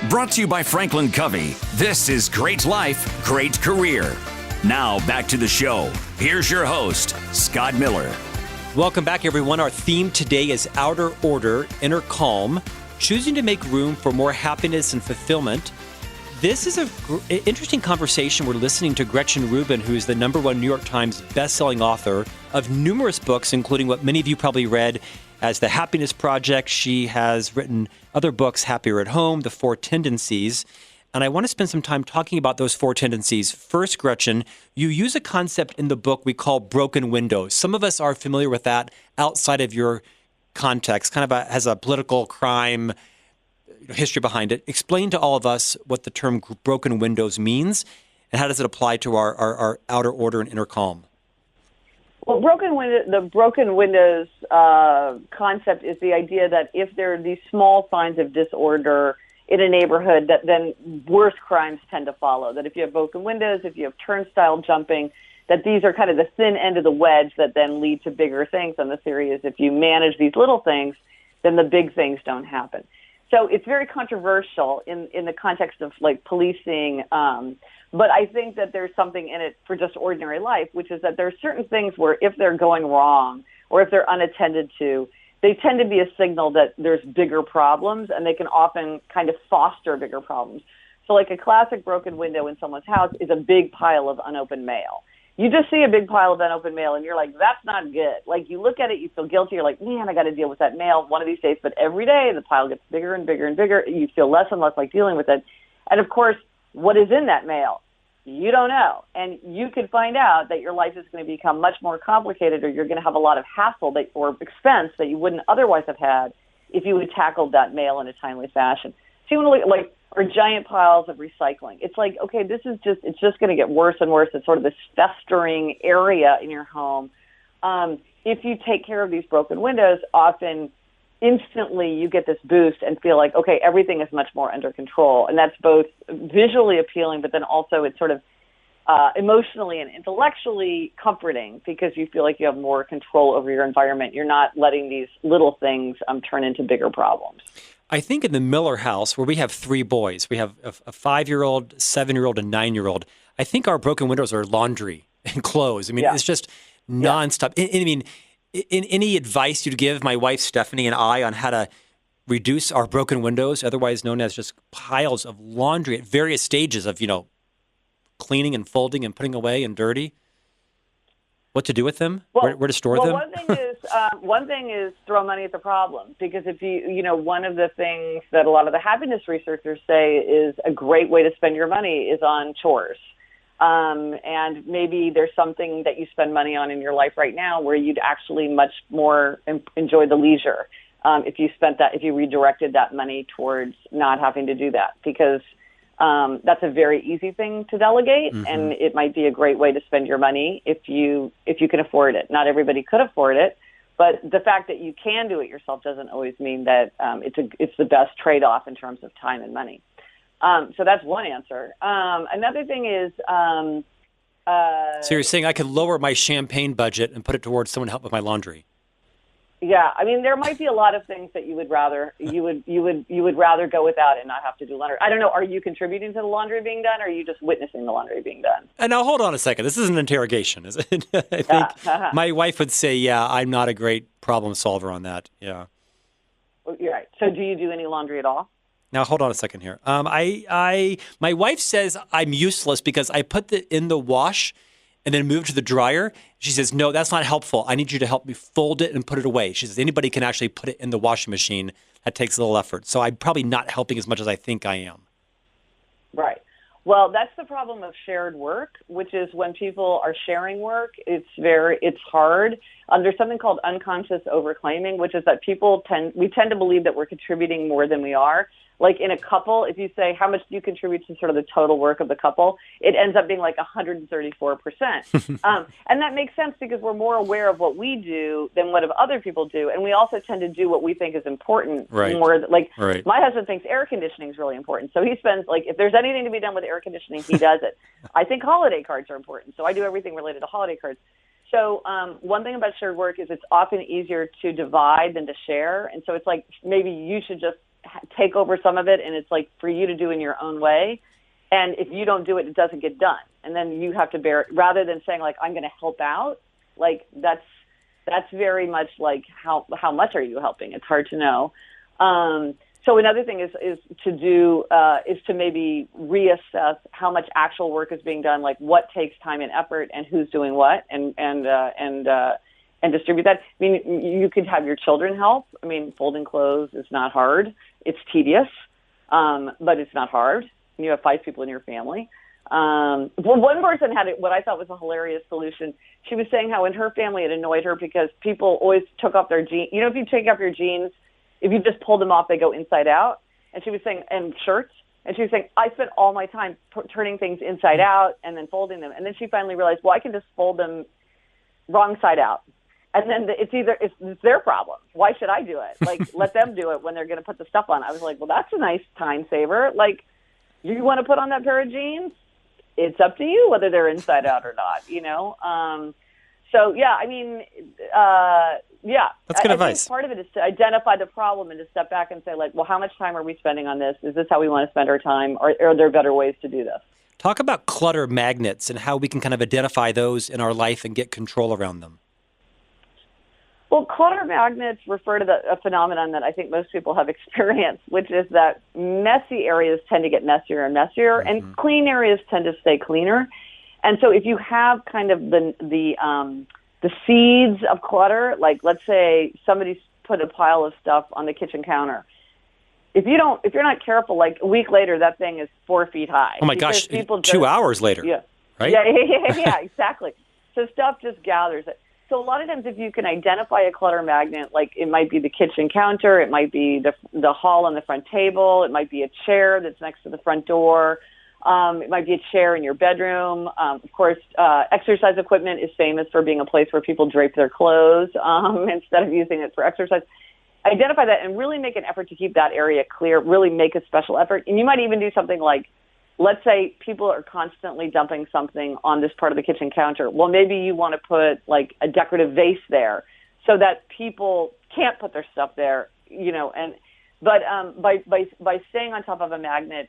Brought to you by FranklinCovey. This is Great Life, Great Career. Now back to the show. Here's your host, Scott Miller. Welcome back, everyone. Our theme today is outer order, inner calm, choosing to make room for more happiness and fulfillment. This is an interesting conversation. We're listening to Gretchen Rubin, who is the #1 New York Times bestselling author of numerous books, including what many of you probably read as The Happiness Project. She has written other books, Happier at Home, The 4 Tendencies. And I want to spend some time talking about those 4 tendencies. First, Gretchen, you use a concept in the book we call broken windows. Some of us are familiar with that outside of your context, kind of has a political crime history behind it. Explain to all of us what the term broken windows means and how does it apply to our outer order and inner calm. Well, the broken windows concept is the idea that if there are these small signs of disorder in a neighborhood, that then worse crimes tend to follow. That if you have broken windows, if you have turnstile jumping, that these are kind of the thin end of the wedge that then lead to bigger things. And the theory is if you manage these little things, then the big things don't happen. So it's very controversial in the context of like policing, but I think that there's something in it for just ordinary life, which is that there are certain things where if they're going wrong or if they're unattended to, they tend to be a signal that there's bigger problems, and they can often kind of foster bigger problems. So like a classic broken window in someone's house is a big pile of unopened mail. You just see a big pile of unopened mail, and you're like, that's not good. Like, you look at it, you feel guilty. You're like, man, I got to deal with that mail one of these days. But every day, the pile gets bigger and bigger and bigger. You feel less and less like dealing with it. And, of course, what is in that mail? You don't know. And you could find out that your life is going to become much more complicated, or you're going to have a lot of hassle or expense that you wouldn't otherwise have had if you had tackled that mail in a timely fashion. So you want to look at, or giant piles of recycling. It's like, okay, it's just going to get worse and worse. It's sort of this festering area in your home. If you take care of these broken windows, often instantly you get this boost and feel like, okay, everything is much more under control. And that's both visually appealing, but then also it's sort of emotionally and intellectually comforting because you feel like you have more control over your environment. You're not letting these little things turn into bigger problems. I think in the Miller house, where we have 3 boys, we have a 5-year-old, 7-year-old, and 9-year-old. I think our broken windows are laundry and clothes. I mean, It's just nonstop. I mean, in any advice you'd give my wife, Stephanie, and I on how to reduce our broken windows, otherwise known as just piles of laundry at various stages of, cleaning and folding and putting away and dirty? What to do with them? Where to store them? One thing is throw money at the problem, because if one of the things that a lot of the happiness researchers say is a great way to spend your money is on chores. And maybe there's something that you spend money on in your life right now where you'd actually much more enjoy the leisure if you redirected that money towards not having to do that, because that's a very easy thing to delegate, and it might be a great way to spend your money if you can afford it. Not everybody could afford it, but the fact that you can do it yourself doesn't always mean that it's the best trade-off in terms of time and money. So that's one answer. Another thing is... so you're saying I could lower my champagne budget and put it towards someone to help with my laundry? Yeah, I mean, there might be a lot of things that you would rather go without and not have to do laundry. I don't know. Are you contributing to the laundry being done, or are you just witnessing the laundry being done? Now, hold on a second. This isn't an interrogation, is it? I think my wife would say, yeah, I'm not a great problem solver on that. Yeah. Well, you're right. So do you do any laundry at all? Now, hold on a second here. My wife says I'm useless because I put it in the wash and then move to the dryer. She says, no, that's not helpful. I need you to help me fold it and put it away. She says, anybody can actually put it in the washing machine. That takes a little effort. So I'm probably not helping as much as I think I am. Right. Well, that's the problem of shared work, which is when people are sharing work, it's hard. There's something called unconscious overclaiming, which is that we tend to believe that we're contributing more than we are. Like in a couple, if you say, how much do you contribute to sort of the total work of the couple, it ends up being like 134%. And that makes sense because we're more aware of what we do than what other people do. And we also tend to do what we think is important. Right. Right. My husband thinks air conditioning is really important. So he spends, if there's anything to be done with air conditioning, he does it. I think holiday cards are important. So I do everything related to holiday cards. So one thing about shared work is it's often easier to divide than to share. And so it's like maybe you should just take over some of it, and it's like for you to do in your own way. And if you don't do it, it doesn't get done. And then you have to bear it, rather than saying, like, I'm going to help out. Like, that's very much like how much are you helping? It's hard to know. So another thing is to maybe reassess how much actual work is being done, like what takes time and effort, and who's doing what, and distribute that. I mean, you could have your children help. I mean, folding clothes is not hard. It's tedious, but it's not hard. You have 5 people in your family. Well, one person had what I thought was a hilarious solution. She was saying how in her family it annoyed her because people always took off their jeans. You know, if you take off your jeans, if you just pull them off, they go inside out. And she was saying, and shirts. And she was saying, I spent all my time turning things inside out and then folding them. And then she finally realized, well, I can just fold them wrong side out. And then it's their problem. Why should I do it? Like, let them do it when they're going to put the stuff on. I was like, well, that's a nice time saver. Like, you want to put on that pair of jeans? It's up to you whether they're inside out or not, you know? So, yeah, I mean, yeah. That's good I advice. think part of it is to identify the problem and to step back and say, like, well, how much time are we spending on this? Is this how we want to spend our time? Or are there better ways to do this? Talk about clutter magnets and how we can kind of identify those in our life and get control around them. Well, clutter magnets refer to a phenomenon that I think most people have experienced, which is that messy areas tend to get messier and messier, and clean areas tend to stay cleaner. And so if you have kind of the seeds of clutter, like let's say somebody's put a pile of stuff on the kitchen counter. If you're not careful, like a week later, that thing is 4 feet high. Oh my gosh, 2 hours later. Yeah. Right? Yeah, exactly. So stuff just gathers. So a lot of times if you can identify a clutter magnet, like it might be the kitchen counter, it might be the hall on the front table, it might be a chair that's next to the front door, it might be a chair in your bedroom. Of course, exercise equipment is famous for being a place where people drape their clothes instead of using it for exercise. Identify that and really make an effort to keep that area clear, really make a special effort. And you might even do something like, let's say people are constantly dumping something on this part of the kitchen counter. Well, maybe you want to put like a decorative vase there so that people can't put their stuff there, you know. But by staying on top of a magnet,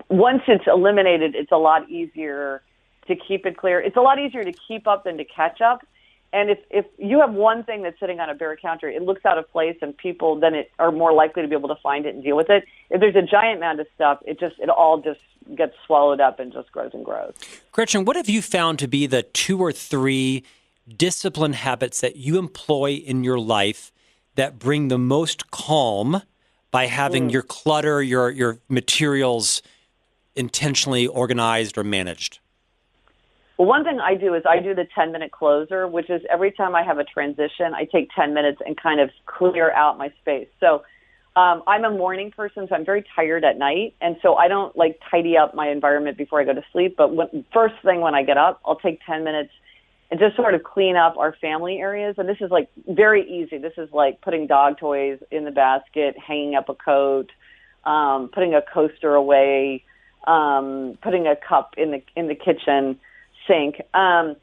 once it's eliminated, it's a lot easier to keep it clear. It's a lot easier to keep up than to catch up. And if you have one thing that's sitting on a bare counter, it looks out of place, and people then are more likely to be able to find it and deal with it. If there's a giant mound of stuff, it all just gets swallowed up and just grows and grows. Gretchen, what have you found to be the 2 or 3 discipline habits that you employ in your life that bring the most calm by having your clutter, your materials intentionally organized or managed? Well, one thing I do is I do the 10-minute closer, which is every time I have a transition, I take 10 minutes and kind of clear out my space. So I'm a morning person, so I'm very tired at night. And so I don't like tidy up my environment before I go to sleep. But first thing when I get up, I'll take 10 minutes and just sort of clean up our family areas. And this is like very easy. This is like putting dog toys in the basket, hanging up a coat, putting a coaster away, putting a cup in the kitchen sink. And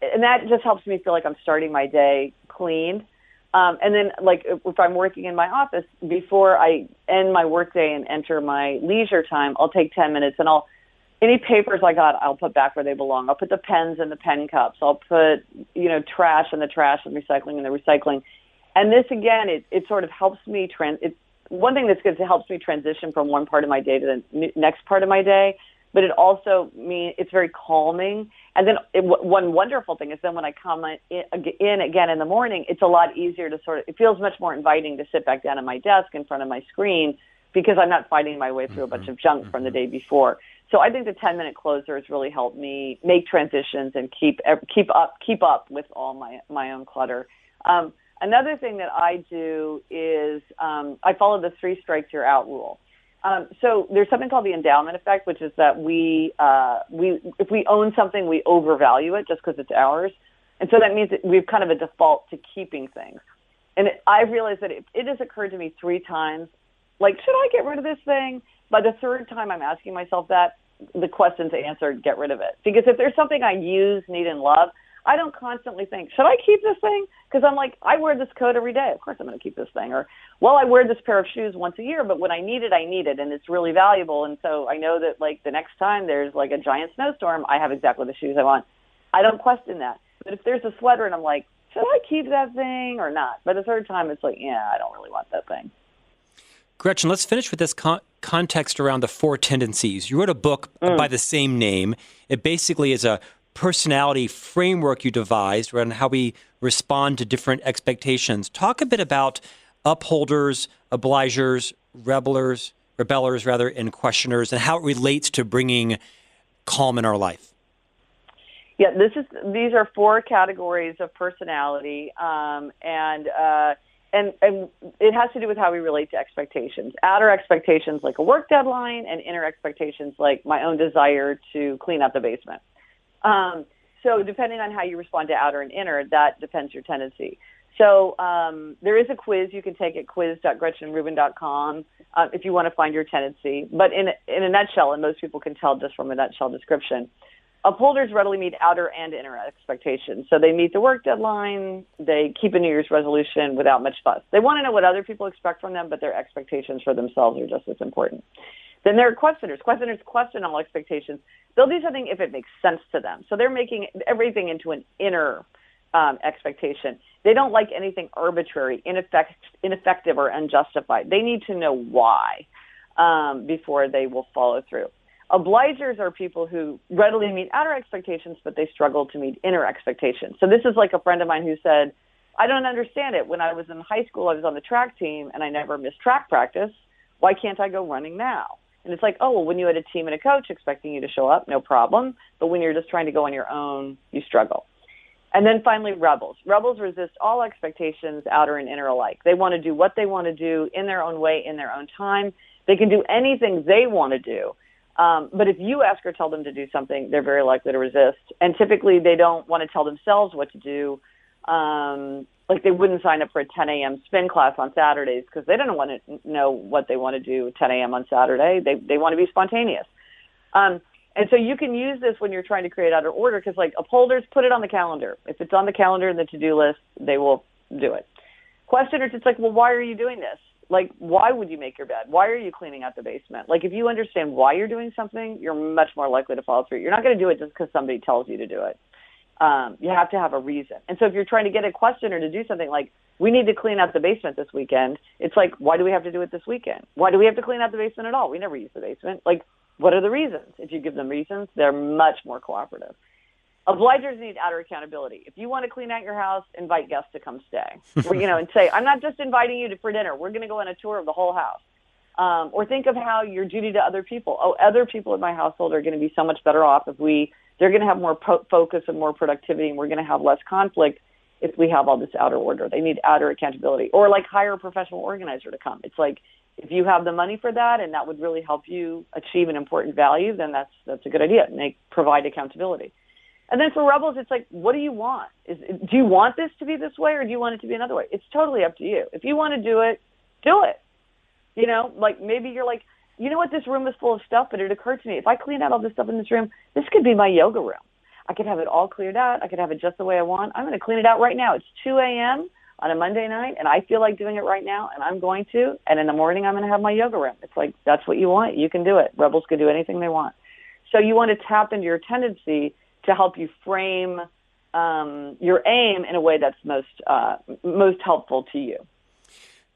that just helps me feel like I'm starting my day clean. And then, like, if I'm working in my office, before I end my workday and enter my leisure time, I'll take 10 minutes and any papers I got, I'll put back where they belong. I'll put the pens in the pen cups. I'll put, trash in the trash and recycling in the recycling. And this, again, it sort of helps me one thing that's good is it helps me transition from one part of my day to the next part of my day. But it also means it's very calming. And then one wonderful thing is then when I come in again in the morning, it's a lot easier to it feels much more inviting to sit back down at my desk in front of my screen because I'm not fighting my way through a bunch of junk from the day before. So I think the 10-minute closer has really helped me make transitions and keep up with all my own clutter. Another thing that I do is I follow the 3 strikes you're out rule. So there's something called the endowment effect, which is that if we own something, we overvalue it just because it's ours. And so that means that we've kind of a default to keeping things. And I've realized that it has occurred to me 3 times, like, should I get rid of this thing? By the 3rd time I'm asking myself that, the question's answered, get rid of it. Because if there's something I use, need, and love, I don't constantly think, should I keep this thing? Because I'm like, I wear this coat every day. Of course I'm going to keep this thing. Or, well, I wear this pair of shoes once a year, but when I need it, and it's really valuable. And so I know that, like, the next time there's, like, a giant snowstorm, I have exactly the shoes I want. I don't question that. But if there's a sweater and I'm like, should I keep that thing or not? By the third time, it's like, yeah, I don't really want that thing. Gretchen, let's finish with this context around the 4 tendencies. You wrote a book by the same name. It basically is a personality framework you devised around how we respond to different expectations. Talk a bit about upholders, obligers, rebellers, and questioners, and how it relates to bringing calm in our life. Yeah, these are 4 categories of personality, and it has to do with how we relate to expectations. Outer expectations like a work deadline, and inner expectations like my own desire to clean out the basement. So depending on how you respond to outer and inner, that depends your tendency. So there is a quiz you can take at quiz.gretchenrubin.com if you want to find your tendency. But in a nutshell, and most people can tell just from a nutshell description, upholders readily meet outer and inner expectations. So they meet the work deadline, they keep a New Year's resolution without much fuss. They want to know what other people expect from them, but their expectations for themselves are just as important. Then there are questioners. Questioners question all expectations. They'll do something if it makes sense to them. So they're making everything into an inner expectation. They don't like anything arbitrary, ineffective, or unjustified. They need to know why before they will follow through. Obligers are people who readily meet outer expectations, but they struggle to meet inner expectations. So this is like a friend of mine who said, I don't understand it. When I was in high school, I was on the track team, and I never missed track practice. Why can't I go running now? And it's like, oh, well, when you had a team and a coach expecting you to show up, no problem. But when you're just trying to go on your own, you struggle. And then finally, rebels. Rebels resist all expectations, outer and inner alike. They want to do what they want to do in their own way, in their own time. They can do anything they want to do. But if you ask or tell them to do something, they're very likely to resist. And typically they don't want to tell themselves what to do. Like they wouldn't sign up for a 10 a.m. spin class on Saturdays because they don't want to know what they want to do at 10 a.m. on Saturday. They want to be spontaneous. And so you can use this when you're trying to create outer order because, like, upholders, put it on the calendar. If it's on the calendar in the to-do list, they will do it. Questioners, it's like, well, why are you doing this? Like, why would you make your bed? Why are you cleaning out the basement? Like, if you understand why you're doing something, you're much more likely to follow through. You're not going to do it just because somebody tells you to do it. You have to have a reason. And so if you're trying to get a questioner to do something like, we need to clean out the basement this weekend, it's like, why do we have to do it this weekend? Why do we have to clean out the basement at all? We never use the basement. Like, what are the reasons? If you give them reasons, they're much more cooperative. Obligers need outer accountability. If you want to clean out your house, invite guests to come stay. Or, and say, I'm not just inviting you for dinner. We're going to go on a tour of the whole house. Or think of how your duty to other people. Oh, other people in my household are going to be so much better off if they're going to have more focus and more productivity, and we're going to have less conflict if we have all this outer order. They need outer accountability. Or like hire a professional organizer to come. It's like, if you have the money for that and that would really help you achieve an important value, then that's a good idea. And they provide accountability. And then for rebels, it's like, what do you want? Do you want this to be this way or do you want it to be another way? It's totally up to you. If you want to do it, do it. Like maybe you're like, you know what, this room is full of stuff, but it occurred to me, if I clean out all this stuff in this room, this could be my yoga room. I could have it all cleared out. I could have it just the way I want. I'm going to clean it out right now. It's 2 a.m. on a Monday night, and I feel like doing it right now, and I'm going to. And in the morning, I'm going to have my yoga room. It's like, that's what you want. You can do it. Rebels can do anything they want. So you want to tap into your tendency to help you frame your aim in a way that's most helpful to you.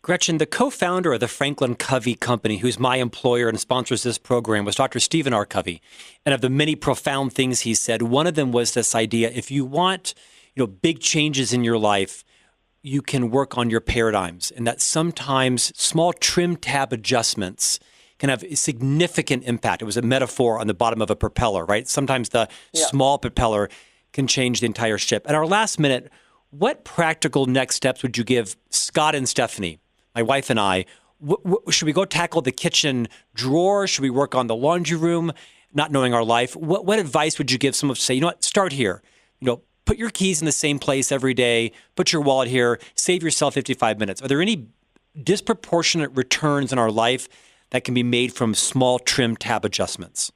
Gretchen, the co-founder of the FranklinCovey company, who's my employer and sponsors this program, was Dr. Stephen R. Covey. And of the many profound things he said, one of them was this idea, if you want big changes in your life, you can work on your paradigms, and that sometimes small trim tab adjustments can have a significant impact. It was a metaphor on the bottom of a propeller, right? Sometimes the small propeller can change the entire ship. At our last minute, what practical next steps would you give Scott and Stephanie, my wife and I? Should we go tackle the kitchen drawer? Should we work on the laundry room? Not knowing our life, what advice would you give someone to say, start here, put your keys in the same place every day, put your wallet here, save yourself 55 minutes. Are there any disproportionate returns in our life that can be made from small trim tab adjustments?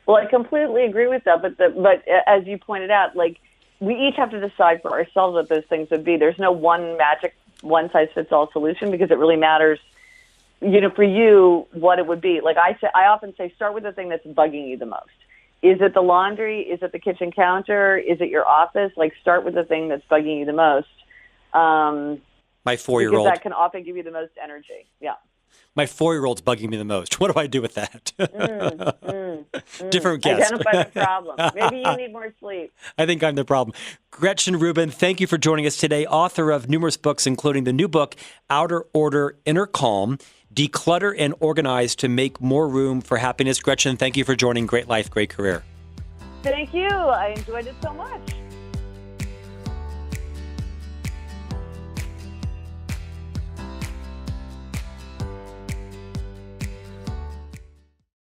Well, I completely agree with that. But as you pointed out, like we each have to decide for ourselves what those things would be. There's no one magic, one-size-fits-all solution because it really matters, for you, what it would be. Like I often say, start with the thing that's bugging you the most. Is it the laundry? Is it the kitchen counter? Is it your office? Like, start with the thing that's bugging you the most. My 4-year-old. Because that can often give you the most energy. Yeah. My 4-year-old's bugging me the most. What do I do with that? Different guess. Identify the problem. Maybe you need more sleep. I think I'm the problem. Gretchen Rubin, thank you for joining us today. Author of numerous books, including the new book, Outer Order, Inner Calm, Declutter and Organize to Make More Room for Happiness. Gretchen, thank you for joining Great Life, Great Career. Thank you. I enjoyed it so much.